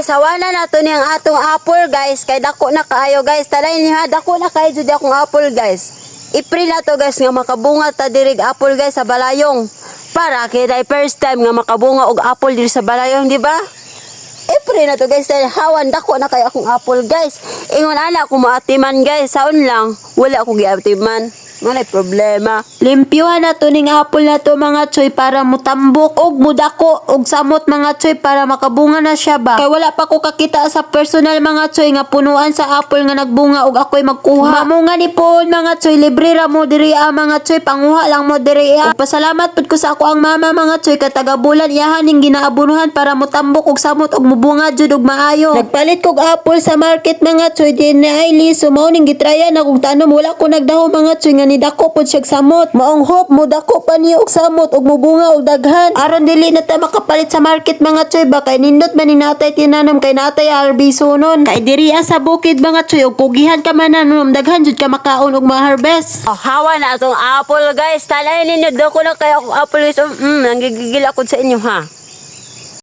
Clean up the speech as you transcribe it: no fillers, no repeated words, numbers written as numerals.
Sawana na to niyang atong apple guys, kay dako na kaayo guys. Talay niya dako na kaayo jud akong apple guys. Ipri na to guys nga makabunga ta dirig apple guys sa balayong. Para kay dai first time nga makabunga og apple diri sa balayong, di ba? Ipri na to guys, dahil hawan dako na kay akong apple guys. Ingon ana ako maatiman guys, saon lang wala ako giatiman. Walay problema. Limpyuhan na to ning apple na to mga choy para mutambok og mudako og samot mga choy para makabunga na siya ba. Kay wala pa ko kakita sa personal mga choy nga punuan sa apple nga nagbunga og ako'y magkuha. Mamunga ni po mga choy, libre ra mo diri mga choy, panguha lang mo diri. Ug pasalamat pud ko sa ako ang mama mga choy kay taga-bulan iyahan ning ginaabunuhan para mutambok og samot og mubunga jud og maayo. Nagpalit kog apple sa market mga choy din na Ailey, sumaw ning gitraya na kog tanom, wala ko nagdaho mga choy nga ni dako pod siya samot. Maong hope mo dako pa niyo og samot og mubunga og daghan. Aron dili na ta makapalit sa market mga choy ba, kay nindot man ni natay tinanam kay natay harbisonon. Kay diri sa bukid mga choy og kugihan ka man nanom daghan jud ka makaon og ma-harvest. Oh, hawa na atong apple guys. Talay ninyo dako na kay akong apple guys. Nanggigigil ako sa inyo ha.